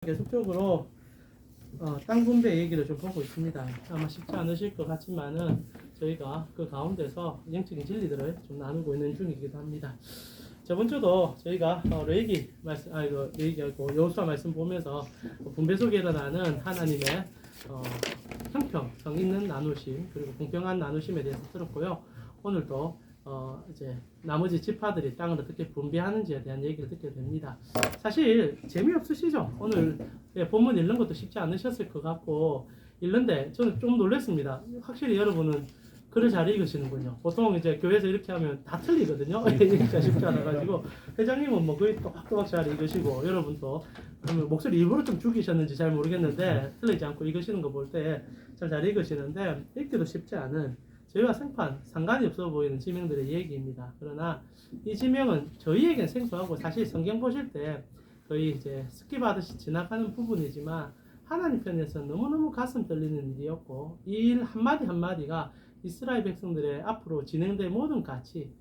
계속적으로 땅 분배 얘기를 좀 보고 있습니다. 아마 쉽지 않으실 것 같지만은 저희가 그 가운데서 영적인 진리들을 좀 나누고 있는 중이기도 합니다. 저번 주도 저희가 레이기 말씀, 레이기하고 여호수아 말씀 보면서 분배 속에 일어나는 하나님의 형평성 있는 나누심 그리고 공평한 나누심에 대해서 들었고요. 오늘도 이제 나머지 지파들이 땅을 어떻게 분배하는지에 대한 얘기를 듣게 됩니다. 사실 재미없으시죠? 오늘 본문 읽는 것도 쉽지 않으셨을 것 같고 읽는데 저는 좀 놀랐습니다. 확실히 여러분은 글을 잘 읽으시는군요. 보통 이제 교회에서 이렇게 하면 다 틀리거든요. 읽기가 쉽지 않아가지고 회장님은 뭐 거의 또박또박 잘 읽으시고 여러분도 목소리 일부러 좀 죽이셨는지 잘 모르겠는데 틀리지 않고 읽으시는 거 볼 때 잘 읽으시는데 읽기도 쉽지 않은 저희와 생판 상관이 없어 보이는 지명들의 얘기입니다. 그러나 이 지명은 저희에겐 생소하고 사실 성경 보실 때 거의 이제 스킵하듯이 지나가는 부분이지만 하나님 편에서 너무너무 가슴 떨리는 일이었고 이 일 한마디 한마디가 이스라엘 백성들의 앞으로 진행될 모든 가치,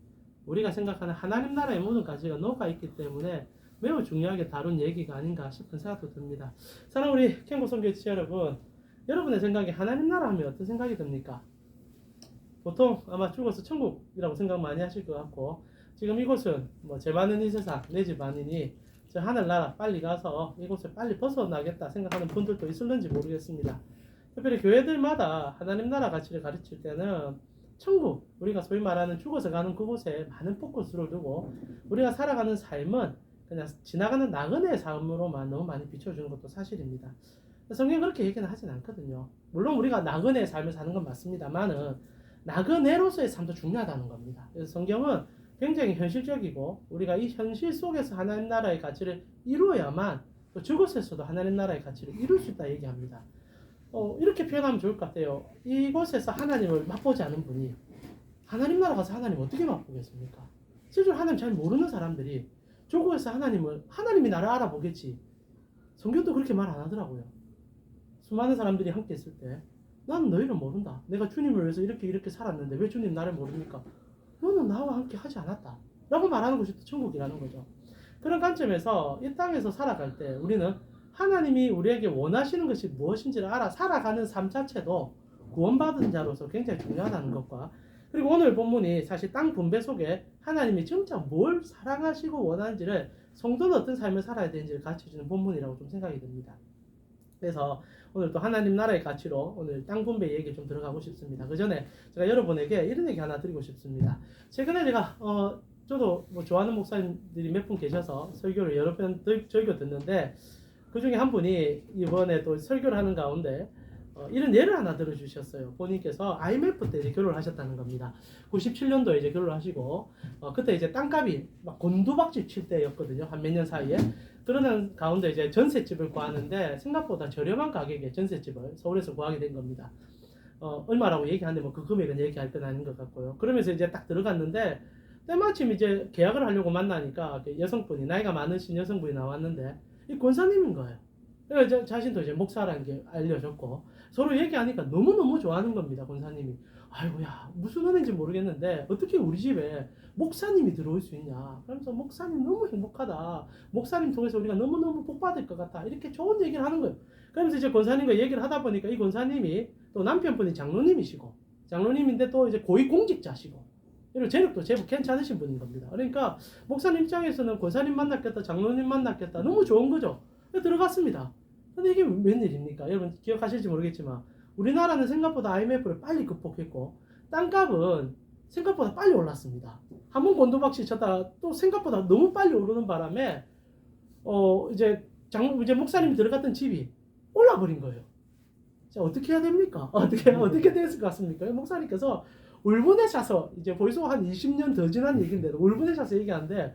우리가 생각하는 하나님 나라의 모든 가치가 녹아있기 때문에 매우 중요하게 다룬 얘기가 아닌가 싶은 생각도 듭니다. 사랑하는 우리 캔고 선교지 여러분, 여러분의 생각에 하나님 나라 하면 어떤 생각이 듭니까? 보통 아마 죽어서 천국이라고 생각 많이 하실 것 같고 지금 이곳은 뭐 제 많은 이 세상 내 집 아니니 저 하늘나라 빨리 가서 이곳을 빨리 벗어나겠다 생각하는 분들도 있을는지 모르겠습니다. 특별히 교회들마다 하나님 나라 가치를 가르칠 때는 천국, 우리가 소위 말하는 죽어서 가는 그곳에 많은 포커스를 두고 우리가 살아가는 삶은 그냥 지나가는 나그네의 삶으로만 너무 많이 비춰주는 것도 사실입니다. 성경은 그렇게 얘기는 하진 않거든요. 물론 우리가 나그네의 삶을 사는 건 맞습니다만은 나그네로서의 삶도 중요하다는 겁니다. 그래서 성경은 굉장히 현실적이고 우리가 이 현실 속에서 하나님 나라의 가치를 이루어야만 또 죽었을 때도 하나님 나라의 가치를 이룰 수 있다 얘기합니다. 이렇게 표현하면 좋을 것 같아요. 이곳에서 하나님을 맛보지 않은 분이 하나님 나라 가서 하나님 어떻게 맛보겠습니까? 실제로 하나님 잘 모르는 사람들이 저곳에서 하나님이 나를 알아보겠지. 성경도 그렇게 말 안 하더라고요. 수많은 사람들이 함께 있을 때 나는 너희를 모른다. 내가 주님을 위해서 이렇게 살았는데 왜 주님 나를 모릅니까? 너는 나와 함께 하지 않았다. 라고 말하는 것이 또 천국이라는 거죠. 그런 관점에서 이 땅에서 살아갈 때 우리는 하나님이 우리에게 원하시는 것이 무엇인지를 알아 살아가는 삶 자체도 구원받은 자로서 굉장히 중요하다는 것과 그리고 오늘 본문이 사실 땅 분배 속에 하나님이 진짜 뭘 사랑하시고 원하는지를 성도는 어떤 삶을 살아야 되는지를 가르쳐주는 본문이라고 좀 생각이 듭니다. 그래서 오늘 또 하나님 나라의 가치로 오늘 땅 분배 얘기 좀 들어가고 싶습니다. 그 전에 제가 여러분에게 이런 얘기 하나 드리고 싶습니다. 최근에 제가 저도 뭐 좋아하는 목사님들이 몇 분 계셔서 설교를 여러 번 설교 듣는데 그 중에 한 분이 이번에 또 설교를 하는 가운데 이런 예를 하나 들어주셨어요. 본인께서 IMF 때 이제 결혼을 하셨다는 겁니다. 97년도에 이제 결혼을 하시고 그때 이제 땅값이 막 곤두박질 칠 때였거든요. 한 몇 년 사이에. 그러는 가운데 이제 전셋집을 구하는데 생각보다 저렴한 가격에 전셋집을 서울에서 구하게 된 겁니다. 얼마라고 얘기하는데 뭐 그 금액은 얘기할 건 아닌 것 같고요. 그러면서 이제 딱 들어갔는데 때마침 이제 계약을 하려고 만나니까 여성분이 나이가 많으신 여성분이 나왔는데 이 권사님인 거예요. 그래서 자신도 이제 목사라는 게 알려졌고 서로 얘기하니까 너무너무 좋아하는 겁니다. 권사님이. 아이고야 무슨 은혜인지 모르겠는데 어떻게 우리 집에 목사님이 들어올 수 있냐. 그러면서 목사님 너무 행복하다. 목사님 통해서 우리가 너무너무 복받을 것 같다. 이렇게 좋은 얘기를 하는 거예요. 그러면서 이제 권사님과 얘기를 하다 보니까 이 권사님이 또 남편분이 장로님이시고 장로님인데 또 이제 고위공직자시고 그리고 재력도 제법 괜찮으신 분인 겁니다. 그러니까 목사님 입장에서는 권사님 만났겠다, 장로님 만났겠다, 너무 좋은 거죠. 들어갔습니다. 근데 이게 웬일입니까? 여러분 기억하실지 모르겠지만 우리나라는 생각보다 IMF를 빨리 극복했고 땅값은 생각보다 빨리 올랐습니다. 한번 곤두박질 쳤다가 또 생각보다 너무 빨리 오르는 바람에 이제 목사님이 들어갔던 집이 올라버린 거예요. 자 어떻게 해야 됩니까? 어떻게 됐을 것 같습니까? 목사님께서 울분해셔서 이제 벌써 한 20년 더 지난 얘기인데도 울분해셔서 얘기하는데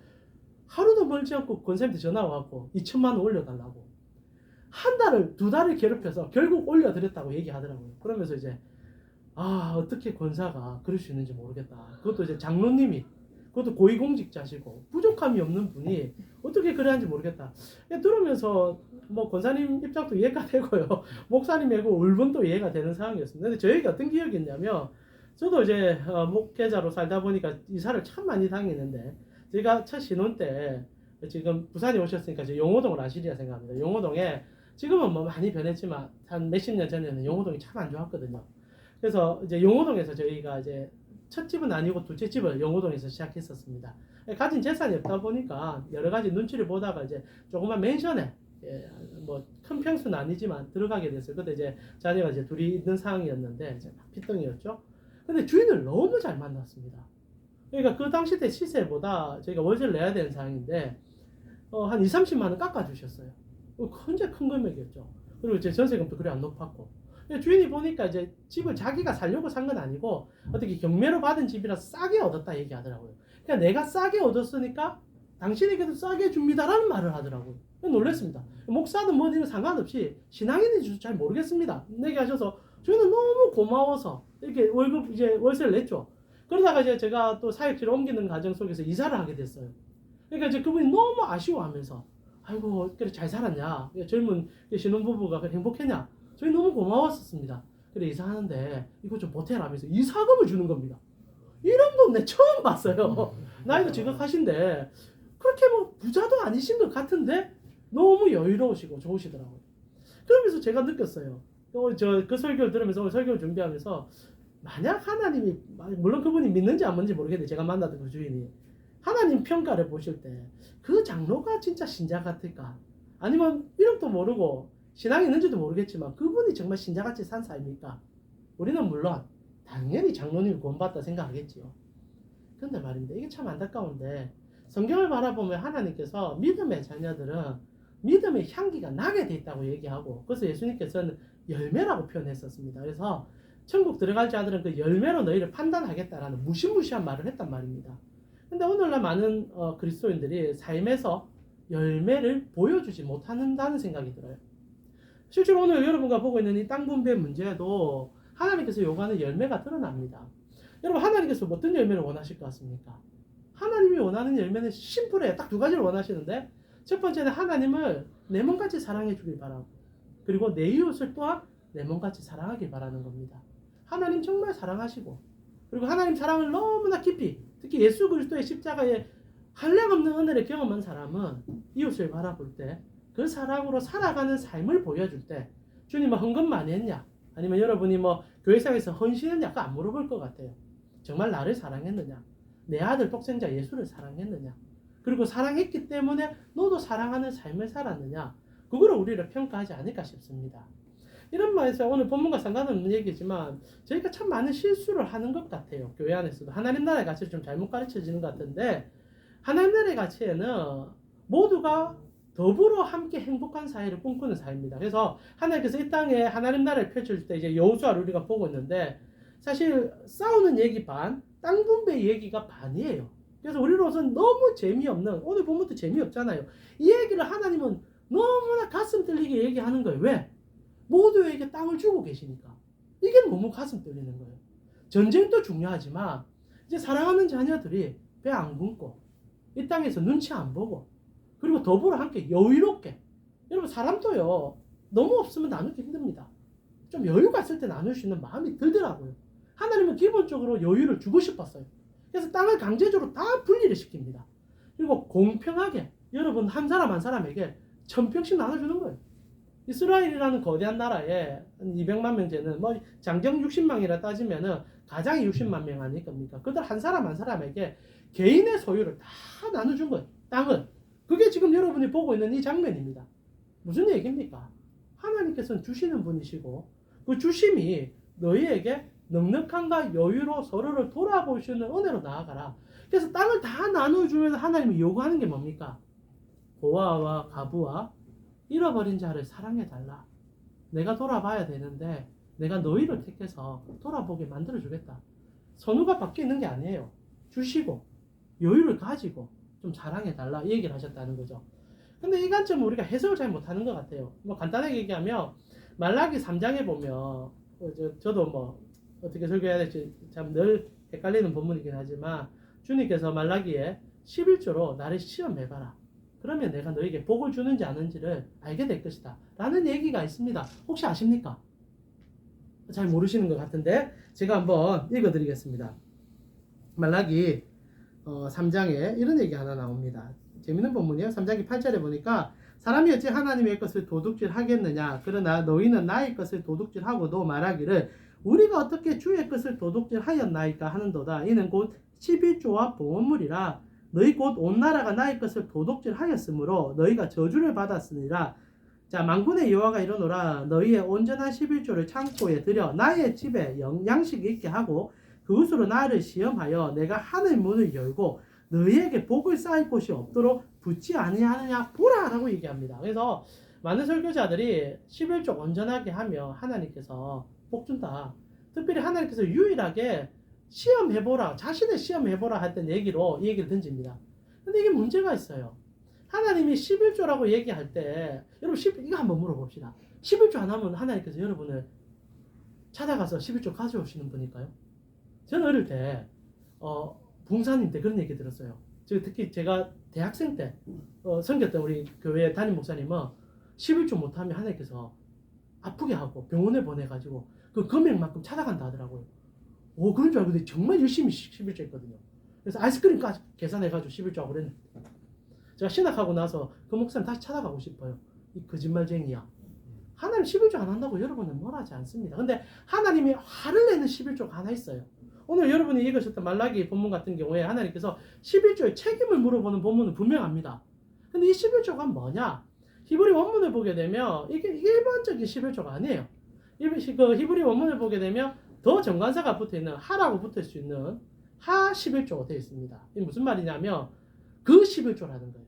하루도 멀지 않고 권사님한테 전화 와갖고 2천만 원 올려달라고 한 달을 2달을 괴롭혀서 결국 올려드렸다고 얘기하더라고요. 그러면서 이제 어떻게 권사가 그럴 수 있는지 모르겠다. 그것도 이제 장로님이 그것도 고위공직자시고 부족함이 없는 분이 어떻게 그래 하는지 모르겠다. 들으면서 뭐 권사님 입장도 이해가 되고요. 목사님이고 울분도 이해가 되는 상황이었습니다. 근데 저에게 어떤 기억이 있냐면 저도 이제 목회자로 살다 보니까 이사를 참 많이 당했는데 제가 첫 신혼 때 지금 부산에 오셨으니까 이제 용호동을 아시리라 생각합니다. 용호동에 지금은 뭐 많이 변했지만 한 몇십 년 전에는 용호동이 참 안 좋았거든요. 그래서 이제 용호동에서 저희가 이제 첫 집은 아니고 둘째 집을 용호동에서 시작했었습니다. 가진 재산이 없다 보니까 여러 가지 눈치를 보다가 이제 조그만 맨션에 뭐 큰 평수는 아니지만 들어가게 됐어요. 그때 이제 자녀가 이제 둘이 있는 상황이었는데 이제 피덩이였죠. 근데 주인을 너무 잘 만났습니다. 그러니까 그 당시 때 시세보다 저희가 월세를 내야 되는 상황인데 한 2, 30만 원 깎아주셨어요. 굉장히 큰 금액이었죠. 그리고 이제 전세금도 그리 안 높았고. 주인이 보니까 이제 집을 자기가 살려고 산 건 아니고 어떻게 경매로 받은 집이라서 싸게 얻었다 얘기하더라고요. 그러니까 내가 싸게 얻었으니까 당신에게도 싸게 줍니다라는 말을 하더라고요. 놀랐습니다. 목사든 뭐든 상관없이 신앙인인지 잘 모르겠습니다. 얘기하셔서 저희는 너무 고마워서 이렇게 월급 이제 월세를 냈죠. 그러다가 이제 제가 또 사역지를 옮기는 과정 속에서 이사를 하게 됐어요. 그러니까 이제 그분이 너무 아쉬워하면서 아이고 그래 잘 살았냐, 젊은 신혼부부가 행복했냐, 저희 너무 고마웠었습니다. 그래 이사하는데 이거 좀 보태라면서 이사금을 주는 겁니다. 이런 분 내 처음 봤어요. 나이도 지각하신데 그렇게 뭐 부자도 아니신 것 같은데 너무 여유로우시고 좋으시더라고요. 그러면서 제가 느꼈어요. 그 설교를 들으면서 설교를 준비하면서 만약 하나님이, 물론 그분이 믿는지 안 믿는지 모르겠는데 제가 만났던 그 주인이 하나님 평가를 보실 때 그 장로가 진짜 신자 같을까, 아니면 이름도 모르고 신앙이 있는지도 모르겠지만 그분이 정말 신자같이 산 사입니까? 우리는 물론 당연히 장로님이 구원받다 생각하겠지요. 그런데 말입니다. 이게 참 안타까운데 성경을 바라보면 하나님께서 믿음의 자녀들은 믿음의 향기가 나게 돼 있다고 얘기하고, 그래서 예수님께서는 열매라고 표현했었습니다. 그래서 천국 들어갈 자들은 그 열매로 너희를 판단하겠다라는 무시무시한 말을 했단 말입니다. 근데 오늘날 많은 그리스도인들이 삶에서 열매를 보여주지 못한다는 생각이 들어요. 실제로 오늘 여러분과 보고 있는 이 땅 분배 문제도 하나님께서 요구하는 열매가 드러납니다. 여러분, 하나님께서 어떤 열매를 원하실 것 같습니까? 하나님이 원하는 열매는 심플해요. 딱 두 가지를 원하시는데, 첫 번째는 하나님을 내 몸같이 사랑해 주길 바라고, 그리고 내 이웃을 또한 내 몸같이 사랑하길 바라는 겁니다. 하나님 정말 사랑하시고, 그리고 하나님 사랑을 너무나 깊이, 특히 예수 그리스도의 십자가에 한량없는 은혜를 경험한 사람은 이웃을 바라볼 때 그 사랑으로 살아가는 삶을 보여줄 때 주님은 헌금 많이 했냐, 아니면 여러분이 뭐 교회상에서 헌신했냐, 그거 안 물어볼 것 같아요. 정말 나를 사랑했느냐, 내 아들 독생자 예수를 사랑했느냐, 그리고 사랑했기 때문에 너도 사랑하는 삶을 살았느냐, 그거를 우리를 평가하지 않을까 싶습니다. 이런 말에서 오늘 본문과 상관없는 얘기지만 저희가 참 많은 실수를 하는 것 같아요. 교회 안에서도 하나님 나라의 가치를 좀 잘못 가르쳐지는 것 같은데, 하나님 나라의 가치에는 모두가 더불어 함께 행복한 사회를 꿈꾸는 사회입니다. 그래서 하나님께서 이 땅에 하나님 나라를 펼쳐줄 때 이제 여호수아를 우리가 보고 있는데, 사실 싸우는 얘기 반, 땅 분배 얘기가 반이에요. 그래서 우리로서는 너무 재미없는, 오늘 본문도 재미없잖아요. 이 얘기를 하나님은 너무나 가슴 떨리게 얘기하는 거예요. 왜? 모두에게 땅을 주고 계시니까. 이게 너무 가슴 떨리는 거예요. 전쟁도 중요하지만 이제 사랑하는 자녀들이 배 안 굶고 이 땅에서 눈치 안 보고, 그리고 더불어 함께 여유롭게, 여러분 사람도요 너무 없으면 나누기 힘듭니다. 좀 여유가 있을 때 나눌 수 있는 마음이 들더라고요. 하나님은 기본적으로 여유를 주고 싶었어요. 그래서 땅을 강제적으로 다 분리를 시킵니다. 그리고 공평하게 여러분 한 사람 한 사람에게 1000평씩 나눠주는 거예요. 이스라엘이라는 거대한 나라에 200만 명제는 뭐 장정 60만이라 따지면은 가장이 60만 명 아닐 겁니까? 그들 한 사람 한 사람에게 개인의 소유를 다 나눠준 거예요. 땅을. 그게 지금 여러분이 보고 있는 이 장면입니다. 무슨 얘기입니까? 하나님께서는 주시는 분이시고 그 주심이 너희에게 넉넉함과 여유로 서로를 돌아보시는 은혜로 나아가라. 그래서 땅을 다 나눠주면서 하나님이 요구하는 게 뭡니까? 고아와 가부와 잃어버린 자를 사랑해달라. 내가 돌아봐야 되는데 내가 너희를 택해서 돌아보게 만들어주겠다. 선우가 밖에 있는 게 아니에요. 주시고 여유를 가지고 좀 사랑해달라, 이 얘기를 하셨다는 거죠. 근데 이 관점은 우리가 해석을 잘 못하는 것 같아요. 뭐 간단하게 얘기하면 말라기 3장에 보면 저도 뭐 어떻게 설교해야 될지 참 늘 헷갈리는 본문이긴 하지만, 주님께서 말라기에 11조로 나를 시험해봐라. 그러면 내가 너에게 복을 주는지 아는지를 알게 될 것이다 라는 얘기가 있습니다. 혹시 아십니까? 잘 모르시는 것 같은데 제가 한번 읽어드리겠습니다. 말라기 3장에 이런 얘기 하나 나옵니다. 재밌는 본문이에요. 3장기 8절에 보니까 사람이 어찌 하나님의 것을 도둑질하겠느냐. 그러나 너희는 나의 것을 도둑질하고도 말하기를 우리가 어떻게 주의 것을 도둑질하였나이까 하는도다. 이는 곧 11조와 봉헌물이라. 너희 곧 온 나라가 나의 것을 도둑질하였으므로 너희가 저주를 받았으니라. 자, 만군의 여호와가 이르노라. 너희의 온전한 11조를 창고에 들여 나의 집에 양식이 있게 하고 그것으로 나를 시험하여 내가 하늘 문을 열고 너희에게 복을 쌓일 곳이 없도록 붙지 아니하느냐 보라 라고 얘기합니다. 그래서 많은 설교자들이 11조 온전하게 하며 하나님께서 복 준다. 특별히 하나님께서 유일하게 시험해보라, 자신을 시험해보라 할 때 얘기로 이 얘기를 던집니다. 근데 이게 문제가 있어요. 하나님이 11조라고 얘기할 때 여러분 이거 한번 물어봅시다. 11조 안 하면 하나님께서 여러분을 찾아가서 11조 가져오시는 분일까요? 저는 어릴 때 봉사님 때 그런 얘기 들었어요. 특히 제가 대학생 때 섬겼던 우리 교회 담임 목사님은 11조 못하면 하나님께서 아프게 하고 병원에 보내가지고 그 금액만큼 찾아간다 하더라고요. 그런 줄 알고 정말 열심히 11조 했거든요. 그래서 아이스크림까지 계산해가지고 11조 하고 그랬는데 제가 신학하고 나서 그 목사님 다시 찾아가고 싶어요. 이 거짓말쟁이야. 하나님 11조 안 한다고 여러분은 뭘 하지 않습니다. 근데 하나님이 화를 내는 11조가 하나 있어요. 오늘 여러분이 읽으셨던 말라기 본문 같은 경우에 하나님께서 11조의 책임을 물어보는 본문은 분명합니다. 근데 이 11조가 뭐냐? 히브리 원문을 보게 되면 이게 일반적인 11조가 아니에요. 그 히브리 원문을 보게 되면 더 정관사가 붙어있는 하라고 붙을 수 있는 하 11조가 되어 있습니다. 이게 무슨 말이냐면 그 11조라는 거예요.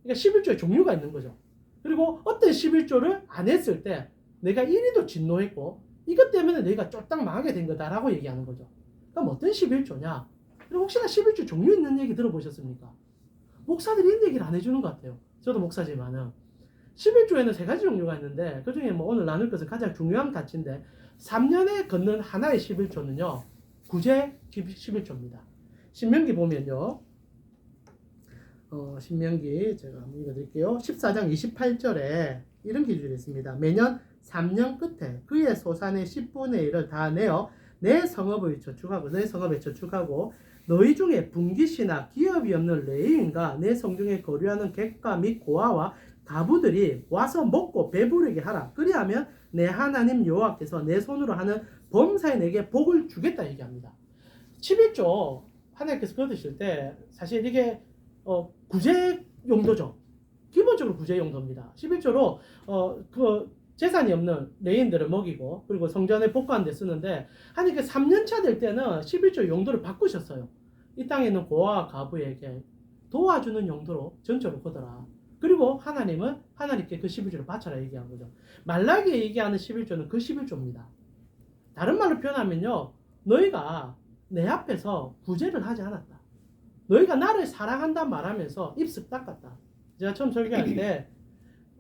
그러니까 11조의 종류가 있는 거죠. 그리고 어떤 11조를 안 했을 때 내가 이리도 진노했고 이것 때문에 내가 쫄딱 망하게 된 거다라고 얘기하는 거죠. 그럼 어떤 11조냐? 그리고 혹시나 11조 종류 있는 얘기 들어보셨습니까? 목사들이 이런 얘기를 안 해주는 것 같아요. 저도 목사지만은 11조에는 세 가지 종류가 있는데 그 중에 뭐 오늘 나눌 것은 가장 중요한 가치인데 3년에 걷는 하나의 11조는요 구제 11조입니다. 신명기 보면요 신명기 제가 한번 읽어드릴게요. 14장 28절에 이런 기준이 있습니다. 매년 3년 끝에 그의 소산의 10분의 1을 다 내어 내 성읍을 저축하고 너희 중에 분깃이나 기업이 없는 레위인과 내 성중에 거류하는 객과 및 고아와 가부들이 와서 먹고 배부르게 하라. 그리하면 내 하나님 여호와께서 내 손으로 하는 범사에 내게 복을 주겠다 얘기합니다. 11조 하나님께서 거두실 때 사실 이게 구제 용도죠. 기본적으로 구제 용도입니다. 11조로 그 재산이 없는 레인들을 먹이고 그리고 성전에 복구하는 데 쓰는데 하나님께서 3년차 될 때는 11조 용도를 바꾸셨어요. 이 땅에 있는 고아와 가부에게 도와주는 용도로 전적으로 거둬라. 그리고 하나님은 하나님께 그 11조를 바쳐라 얘기한 거죠. 말라기에 얘기하는 11조는 그 11조입니다. 다른 말로 표현하면요. 너희가 내 앞에서 구제를 하지 않았다. 너희가 나를 사랑한다 말하면서 입습 닦았다. 제가 처음 설교할 때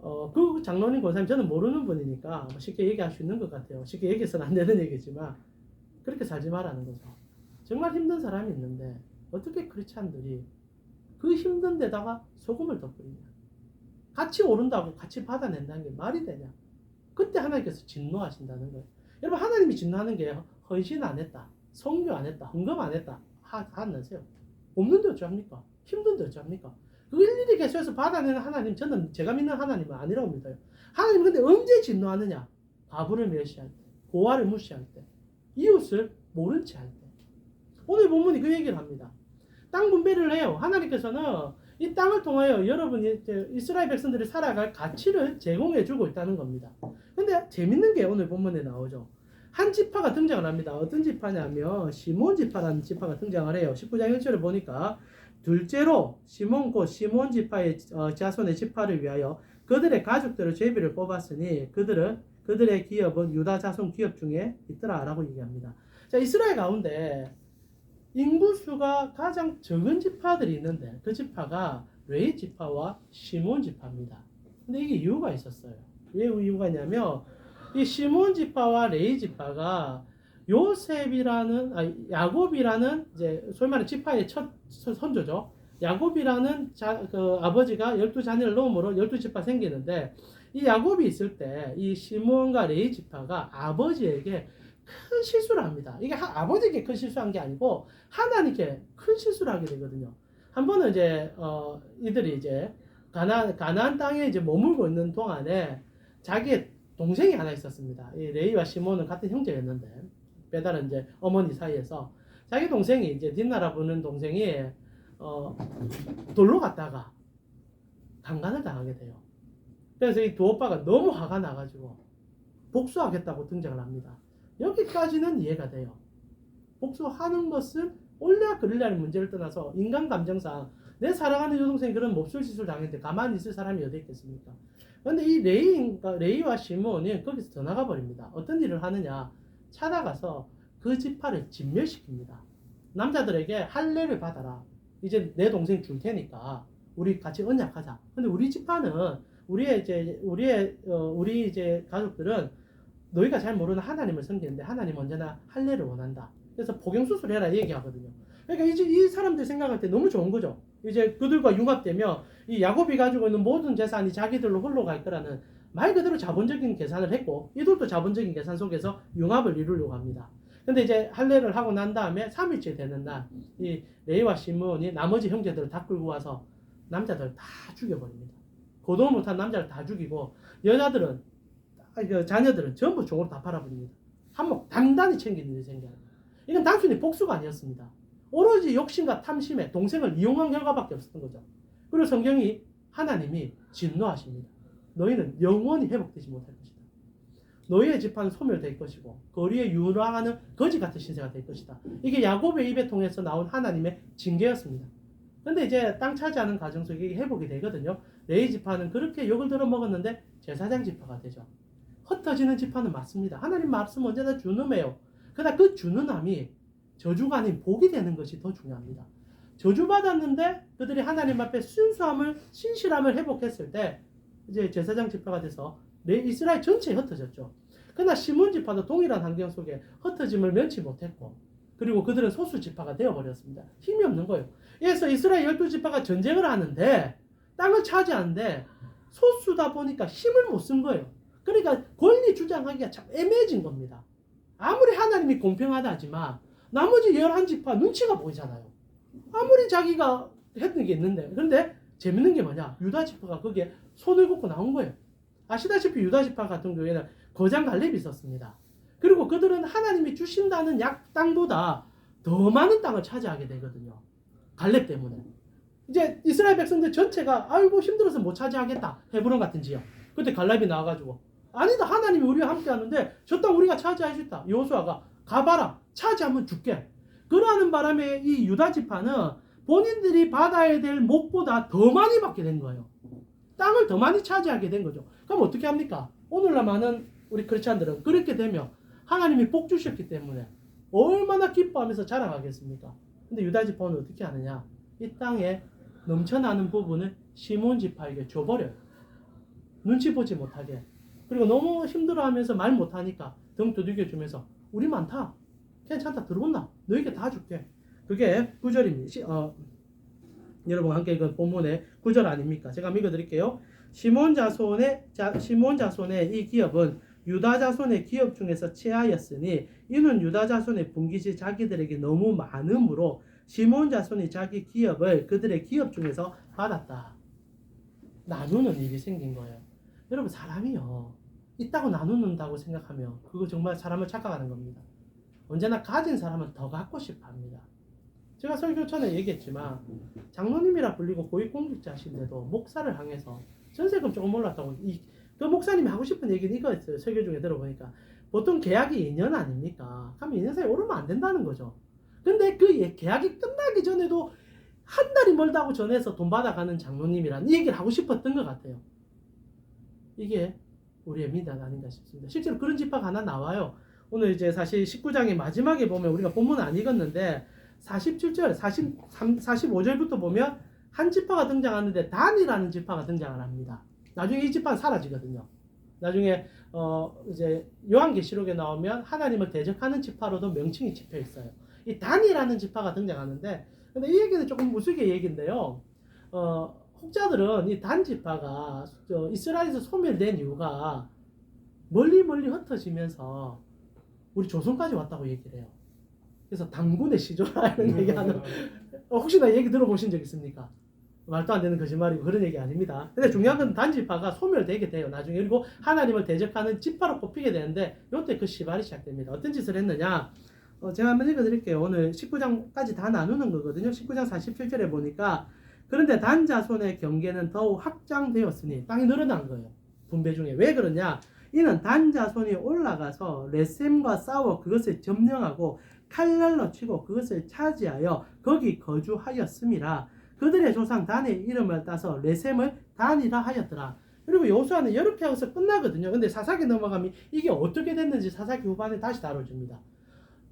그 장로님 권사님 저는 모르는 분이니까 쉽게 얘기할 수 있는 것 같아요. 쉽게 얘기해서는 안 되는 얘기지만 그렇게 살지 말라는 거죠. 정말 힘든 사람이 있는데 어떻게 크리스찬들이 그 힘든 데다가 소금을 덧뿌리냐. 같이 오른다고 같이 받아낸다는 게 말이 되냐. 그때 하나님께서 진노하신다는 거예요. 여러분 하나님이 진노하는 게 헌신 안 했다. 성교 안 했다. 헌금 안 했다. 안 하세요. 없는데 어찌합니까? 힘든데 어찌합니까? 그 일일이 계속해서 받아내는 하나님, 저는 제가 믿는 하나님은 아니라고 믿어요. 하나님 근데 언제 진노하느냐? 가부를 멸시할 때, 고아를 무시할 때, 이웃을 모른 채 할 때. 오늘 본문이 그 얘기를 합니다. 땅 분배를 해요. 하나님께서는 이 땅을 통하여 여러분이 이스라엘 백성들이 살아갈 가치를 제공해 주고 있다는 겁니다. 근데 재밌는 게 오늘 본문에 나오죠. 한 지파가 등장을 합니다. 어떤 지파냐면 시몬 지파라는 지파가 등장을 해요. 19장 1절을 보니까 둘째로 시몬 지파의 자손의 지파를 위하여 그들의 가족들을 제비를 뽑았으니 그들의 기업은 유다 자손 기업 중에 있더라 라고 얘기합니다. 자, 이스라엘 가운데 인구수가 가장 적은 지파들이 있는데 그 지파가 레위 지파와 시몬 지파입니다. 근데 이게 이유가 있었어요. 왜 이유가 있냐면 이 시몬 지파와 레위 지파가 야곱이라는 이제 소위 말하는 지파의 첫 선조죠. 야곱이라는 아버지가 12자녀를 놓음으로 12지파 생기는데 이 야곱이 있을 때 이 시몬과 레위 지파가 아버지에게 큰 실수를 합니다. 이게 아버지에게 큰 실수한 게 아니고 하나님께 큰 실수를 하게 되거든요. 한 번은 이제 이들이 이제 가나안 땅에 이제 머물고 있는 동안에 자기의 동생이 하나 있었습니다. 이 레이와 시몬은 같은 형제였는데 베달은 이제 어머니 사이에서 자기 동생이 이제 딘나라 부는 동생이 돌로 갔다가 강간을 당하게 돼요. 그래서 이 두 오빠가 너무 화가 나가지고 복수하겠다고 등장을 합니다. 여기까지는 이해가 돼요. 복수하는 것은 옳냐 그르냐는 문제를 떠나서 인간 감정상 내 사랑하는 여동생이 그런 몹쓸 짓을 당했는데 가만히 있을 사람이 어디 있겠습니까? 그런데 이 레이와 시몬이 거기서 더 나가 버립니다. 어떤 일을 하느냐? 찾아가서 그 지파를 진멸시킵니다. 남자들에게 할례를 받아라. 이제 내 동생 줄 테니까 우리 같이 언약하자. 근데 우리 지파는 우리 이제 가족들은 너희가 잘 모르는 하나님을 섬기는데 하나님 언제나 할례를 원한다. 그래서 포경수술해라 얘기하거든요. 그러니까 이제 이 사람들 생각할 때 너무 좋은 거죠. 이제 그들과 융합되면 이 야곱이 가지고 있는 모든 재산이 자기들로 흘러갈 거라는 말 그대로 자본적인 계산을 했고 이들도 자본적인 계산 속에서 융합을 이루려고 합니다. 근데 이제 할례를 하고 난 다음에 3일째 되는 날 이 레이와 시몬이 나머지 형제들을 다 끌고 와서 남자들 다 죽여버립니다. 고도 못한 남자를 다 죽이고 여자들은 자녀들은 전부 종으로 다 팔아버립니다. 한몫 단단히 챙기는 일이 생겨요. 이건 단순히 복수가 아니었습니다. 오로지 욕심과 탐심에 동생을 이용한 결과밖에 없었던 거죠. 그리고 성경이 하나님이 진노하십니다. 너희는 영원히 회복되지 못할 것이다. 너희의 집안은 소멸될 것이고 거리에 유랑하는 거지 같은 신세가 될 것이다. 이게 야곱의 입에 통해서 나온 하나님의 징계였습니다. 근데 이제 땅 차지하는 과정 속에 회복이 되거든요. 레이 지파는 그렇게 욕을 들어먹었는데 제사장 지파가 되죠. 흩어지는 지파는 맞습니다. 하나님 말씀 언제나 준엄해요. 그러나 그 준엄함이 저주가 아닌 복이 되는 것이 더 중요합니다. 저주받았는데 그들이 하나님 앞에 순수함을 신실함을 회복했을 때 이제 제사장 지파가 돼서 이스라엘 전체에 흩어졌죠. 그러나 시몬 지파도 동일한 환경 속에 흩어짐을 면치 못했고 그리고 그들은 소수 지파가 되어버렸습니다. 힘이 없는 거예요. 그래서 이스라엘 12지파가 전쟁을 하는데 땅을 차지하는데 소수다 보니까 힘을 못 쓴 거예요. 그러니까 권리 주장하기가 참 애매해진 겁니다. 아무리 하나님이 공평하다 하지만 나머지 11지파 눈치가 보이잖아요. 아무리 자기가 했던 게 있는데 그런데 재밌는 게 뭐냐? 유다지파가 거기에 손을 걷고 나온 거예요. 아시다시피 유다지파 같은 경우에는 거장 갈렙이 있었습니다. 그리고 그들은 하나님이 주신다는 땅보다 더 많은 땅을 차지하게 되거든요. 갈렙 때문에. 이제 이스라엘 백성들 전체가 아이고 힘들어서 못 차지하겠다. 헤브론 같은 지역. 그때 갈렙이 나와가지고 아니다 하나님이 우리와 함께 하는데 저 땅 우리가 차지해줬다. 여호수아가 가봐라. 차지하면 줄게. 그러는 바람에 이 유다 지파는 본인들이 받아야 될 목보다 더 많이 받게 된 거예요. 땅을 더 많이 차지하게 된 거죠. 그럼 어떻게 합니까? 오늘날 많은 우리 크리스찬들은 그렇게 되면 하나님이 복 주셨기 때문에 얼마나 기뻐하면서 자랑하겠습니까? 근데 유다 지파는 어떻게 하느냐? 이 땅에 넘쳐나는 부분을 시몬 지파에게 줘버려요. 눈치 보지 못하게. 그리고 너무 힘들어하면서 말 못하니까 등 두들겨주면서 우리 많다. 괜찮다. 들어온다. 너에게 다 줄게. 그게 9절입니다. 여러분 함께 그 본문의 9절 아닙니까? 제가 읽어드릴게요. 시몬 자손의 이 기업은 유다 자손의 기업 중에서 최하였으니 이는 유다 자손의 분깃이 자기들에게 너무 많으므로 시몬 자손이 자기 기업을 그들의 기업 중에서 받았다. 나누는 일이 생긴 거예요. 여러분 사람이요. 있다고 나누는다고 생각하면 그거 정말 사람을 착각하는 겁니다. 언제나 가진 사람은 더 갖고 싶어 합니다. 제가 설교 전에 얘기했지만 장로님이라 불리고 고위공직자신데도 목사를 향해서 전세금 조금 올랐다고 그 목사님이 하고 싶은 얘기는 이거였어요. 설교 중에 들어보니까 보통 계약이 2년 아닙니까? 그럼 2년 사이에 오르면 안 된다는 거죠. 근데 그 계약이 끝나기 전에도 한 달이 멀다고 전해서 돈 받아가는 장로님이란 이 얘기를 하고 싶었던 것 같아요. 이게 우리의 미담 아닌가 싶습니다. 실제로 그런 집합 하나 나와요. 오늘 이제 사실 19장의 마지막에 보면 우리가 본문 안 읽었는데 47절, 45절부터 보면 한 지파가 등장하는데 단이라는 지파가 등장을 합니다. 나중에 이 지파는 사라지거든요. 나중에 이제 요한계시록에 나오면 하나님을 대적하는 지파로도 명칭이 찍혀 있어요. 이 단이라는 지파가 등장하는데 근데 이 얘기는 조금 무식의 얘기인데요. 혹자들은 이 단 지파가 이스라엘에서 소멸된 이유가 멀리 흩어지면서 우리 조선까지 왔다고 얘기를 해요. 그래서 당군의 시조라 이런 얘기하는 혹시나 얘기 들어보신 적 있습니까? 말도 안 되는 거짓말이고 그런 얘기 아닙니다. 근데 중요한 건 단지파가 소멸되게 돼요. 나중에. 그리고 하나님을 대적하는 지파로 꼽히게 되는데 이때 그 시발이 시작됩니다. 어떤 짓을 했느냐? 제가 한번 읽어드릴게요. 오늘 19장까지 다 나누는 거거든요. 19장 47절에 보니까 그런데 단자손의 경계는 더욱 확장되었으니 땅이 늘어난 거예요. 분배 중에. 왜 그러냐? 이는 단자손이 올라가서 레셈과 싸워 그것을 점령하고 칼날로 치고 그것을 차지하여 거기 거주하였음이라. 그들의 조상 단의 이름을 따서 레셈을 단이라 하였더라. 그리고 여호수아는 이렇게 하고서 끝나거든요. 근데 사사기 넘어가면 이게 어떻게 됐는지 사사기 후반에 다시 다뤄줍니다.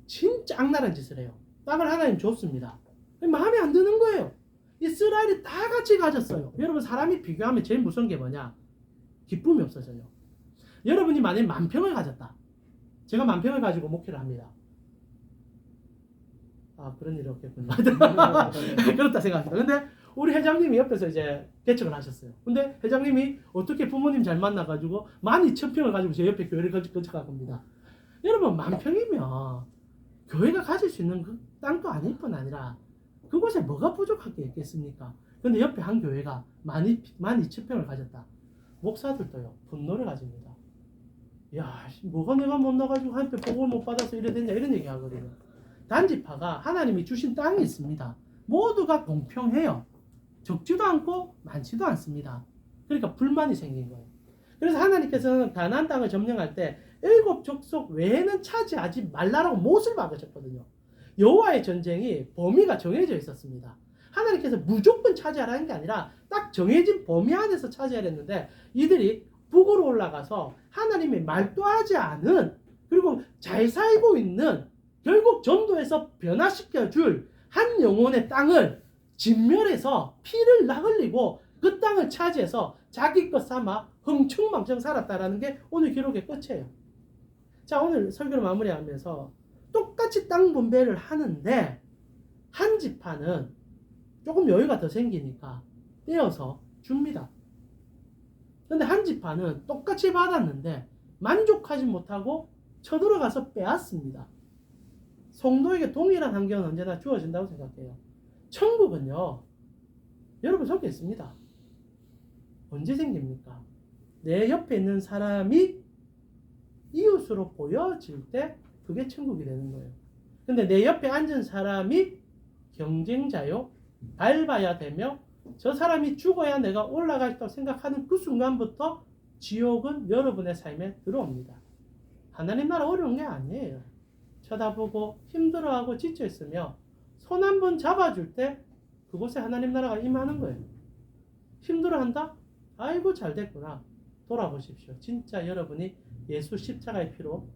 진짜 악랄한 짓을 해요. 땅을 하나님 줬습니다. 마음에 안 드는 거예요. 이스라엘이 다 같이 가졌어요. 여러분 사람이 비교하면 제일 무서운 게 뭐냐? 기쁨이 없어져요. 여러분이 만약에 만평을 가졌다. 제가 만평을 가지고 목회를 합니다. 그런 일이 없겠군요. 그렇다 생각합니다. 근데 우리 회장님이 옆에서 이제 개척을 하셨어요. 근데 회장님이 어떻게 부모님 잘 만나가지고 12,000평을 가지고 제 옆에 교회를 건축할 겁니다. 여러분 만평이면 교회가 가질 수 있는 그 땅도 아닐 뿐 아니라 그곳에 뭐가 부족한 게 있겠습니까? 근데 옆에 한 교회가 12,000평을 가졌다. 목사들도요 분노를 가집니다. 야, 뭐가 내가 못 나가지고 한편 복을 못 받아서 이래 됐냐 이런 얘기 하거든요. 단지파가 하나님이 주신 땅이 있습니다. 모두가 공평해요. 적지도 않고 많지도 않습니다. 그러니까 불만이 생긴 거예요. 그래서 하나님께서는 가나안 땅을 점령할 때 7 족속 외에는 차지하지 말라라고 못을 박으셨거든요. 여호와의 전쟁이 범위가 정해져 있었습니다. 하나님께서 무조건 차지하라는 게 아니라 딱 정해진 범위 안에서 차지하려 했는데 이들이 북으로 올라가서 하나님이 말도 하지 않은 그리고 잘 살고 있는 결국 전도에서 변화시켜 줄 한 영혼의 땅을 진멸해서 피를 흘리고 그 땅을 차지해서 자기 것 삼아 흥청망청 살았다라는 게 오늘 기록의 끝이에요. 자, 오늘 설교를 마무리하면서 똑같이 땅 분배를 하는데 한 지파는 조금 여유가 더 생기니까 떼어서 줍니다. 근데 한 지파는 똑같이 받았는데 만족하지 못하고 쳐들어가서 빼앗습니다. 성도에게 동일한 환경은 언제나 주어진다고 생각해요. 천국은요, 여러분 속에 있습니다. 언제 생깁니까? 내 옆에 있는 사람이 이웃으로 보여질 때 그게 천국이 되는 거예요. 근데 내 옆에 앉은 사람이 경쟁자요, 밟아야 되며 저 사람이 죽어야 내가 올라가겠다고 생각하는 그 순간부터 지옥은 여러분의 삶에 들어옵니다. 하나님 나라 어려운 게 아니에요. 쳐다보고 힘들어하고 지쳐있으며 손 한 번 잡아줄 때 그곳에 하나님 나라가 임하는 거예요. 힘들어한다? 아이고 잘 됐구나. 돌아보십시오. 진짜 여러분이 예수 십자가의 피로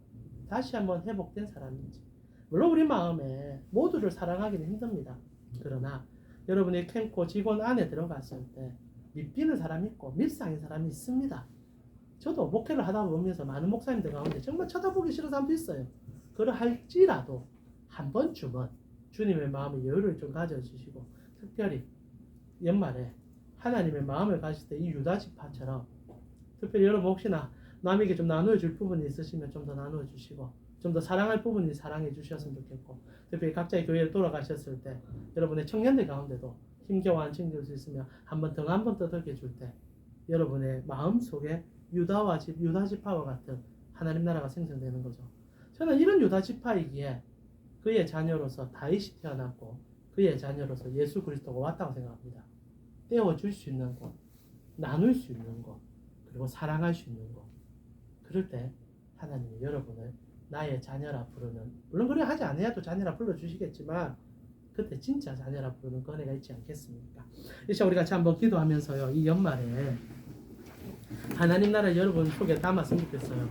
다시 한번 회복된 사람인지. 물론 우리 마음에 모두를 사랑하기는 힘듭니다. 그러나 여러분이 캠코 직원 안에 들어갔을 때 밉비는 사람이 있고 밉상인 사람이 있습니다. 저도 목회를 하다 보면서 많은 목사님들 가운데 정말 쳐다보기 싫은 사람도 있어요. 그러할지라도 한 번쯤은 주님의 마음의 여유를 좀 가져주시고 특별히 연말에 하나님의 마음을 가질 때 이 유다 지파처럼 특별히 여러분 혹시나 남에게 좀 나누어줄 부분이 있으시면 좀 더 나누어주시고 좀 더 사랑할 부분이 사랑해 주셨으면 좋겠고 특별히 각자의 교회에 돌아가셨을 때 여러분의 청년들 가운데도 힘겨워 안 챙길 수 있으면 한 번 떠들게 줄 때 여러분의 마음속에 유다 지파와 같은 하나님 나라가 생성되는 거죠. 저는 이런 유다 지파이기에 그의 자녀로서 다윗이 태어났고 그의 자녀로서 예수 그리스도가 왔다고 생각합니다. 떼어줄 수 있는 것, 나눌 수 있는 것, 그리고 사랑할 수 있는 것. 그럴 때 하나님이 여러분을 나의 자녀라 부르는, 물론 그래 하지 않아야도 자녀라 불러주시겠지만 그때 진짜 자녀라 부르는 그 은혜가 있지 않겠습니까? 이제 우리 같이 한번 기도하면서요, 이 연말에 하나님 나라 여러분 속에 담았으면 좋겠어요.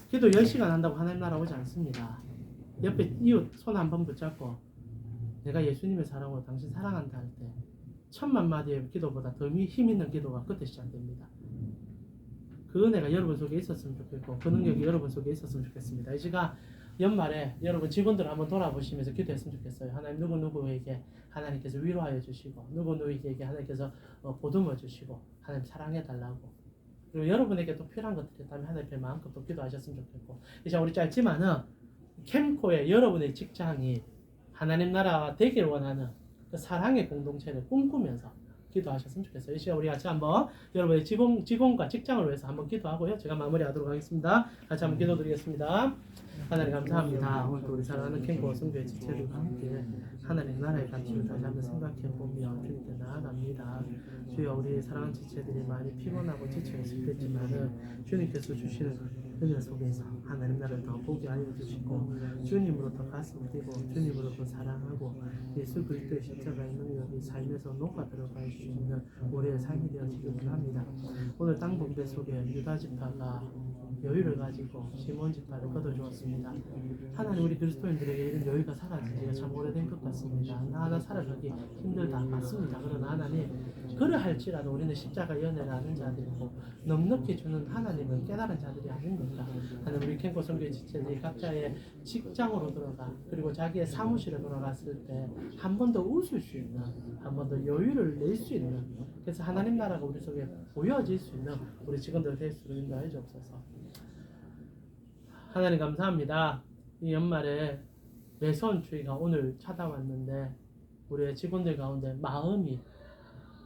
기도 10시간 한다고 하나님 나라 오지 않습니다. 옆에 이웃 손 한번 붙잡고 내가 예수님의 사랑으로 당신 사랑한다 할 때 10,000마디의 기도보다 더 힘 있는 기도가 그때 시작됩니다. 그 은혜가 여러분 속에 있었으면 좋겠고 그 능력이 여러분 속에 있었으면 좋겠습니다. 이 시간 연말에 여러분 직원들 한번 돌아보시면서 기도했으면 좋겠어요. 하나님 누구누구에게 하나님께서 위로하여 주시고 누구누구에게 하나님께서 보듬어 주시고 하나님 사랑해 달라고 그리고 여러분에게 또 필요한 것들이 있다면 하나님 마음껏 또 기도하셨으면 좋겠고 이제 우리 짧지만은 캠코에 여러분의 직장이 하나님 나라가 되길 원하는 그 사랑의 공동체를 꿈꾸면서 기도하셨으면 좋겠어요. 이 시간 우리 같이 한번 여러분의 직원과 직장을 위해서 한번 기도하고요. 제가 마무리하도록 하겠습니다. 같이 한번 기도드리겠습니다. 하나님 감사합니다. 오늘도 우리 사랑하는 캔고 성교의 지체들과 함께 하나님 나라의 가치를 다시 한번 생각해보며 주님께 나아갑니다. 주여 우리 사랑하는 지체들이 많이 피곤하고 지쳐있을 때지만은 주님께서 주시는 은혜 속에서 하나님 나라를 더 보게 하여 주시고 주님으로 더 가슴을 띄고 주님으로 더 사랑하고 예수 그리스도의 십자가의 능력이 삶에서 녹아 들어갈 수 있는 우리의 삶이 되어지길 원합니다. 오늘 땅 분배 속에 유다 지파가 여유를 가지고 시몬 지파를 거둬주었습니다. 하나님 우리 그리스도인들에게 이런 여유가 사라진 지가 참 오래된 것 같습니다. 하나 살아가기 힘들다 맞습니다. 그러나 하나님 그러할지라도 우리는 십자가 연애를 아는 자들이고 넉넉히 주는 하나님을 깨달은 자들이 아닙니까? 하나님 우리 캔고 성교의 지체들이 각자의 직장으로 들어가 그리고 자기의 사무실에 돌아갔을 때 한 번 더 웃을 수 있는 한 번 더 여유를 낼 수 있는 그래서 하나님 나라가 우리 속에 보여질 수 있는 우리 직원들 될 수 있는 인도하여 주옵소서. 하나님 감사합니다. 이 연말에 매선 주의가 오늘 찾아왔는데 우리의 직원들 가운데 마음이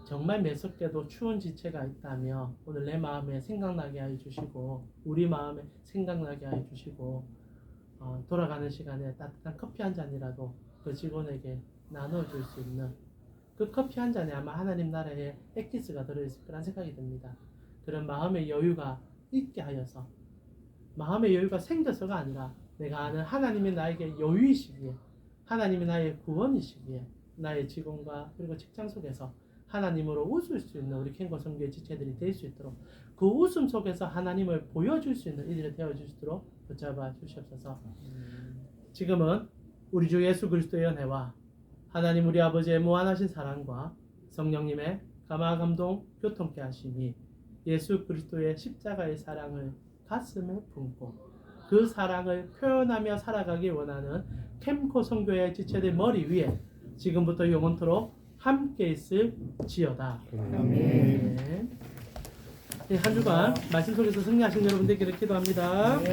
정말 매섭게도 추운 지체가 있다며 오늘 내 마음에 생각나게 하여 주시고 우리 마음에 생각나게 하여 주시고 돌아가는 시간에 따뜻한 커피 한 잔이라도 그 직원에게 나눠줄 수 있는 그 커피 한 잔에 아마 하나님 나라의 엑기스가 들어있을 거란 생각이 듭니다. 그런 마음의 여유가 있게 하여서 마음의 여유가 생겨서가 아니라 내가 아는 하나님이 나에게 여유이시기에 하나님이 나의 구원이시기에 나의 직원과 그리고 직장 속에서 하나님으로 웃을 수 있는 우리 캔고 성교의 지체들이 될 수 있도록 그 웃음 속에서 하나님을 보여줄 수 있는 이들이 되어주시도록 붙잡아 주시옵소서. 지금은 우리 주 예수 그리스도의 은혜와 하나님 우리 아버지의 무한하신 사랑과 성령님의 감화 감동 교통케 하심이 예수 그리스도의 십자가의 사랑을 가슴에 품고 그 사랑을 표현하며 살아가기 원하는 캔고 성교의 지체들 머리 위에 지금부터 영원토록 함께 있을 지어다. 아멘. 한 주간 말씀 속에서 승리하신 여러분들께 기도합니다.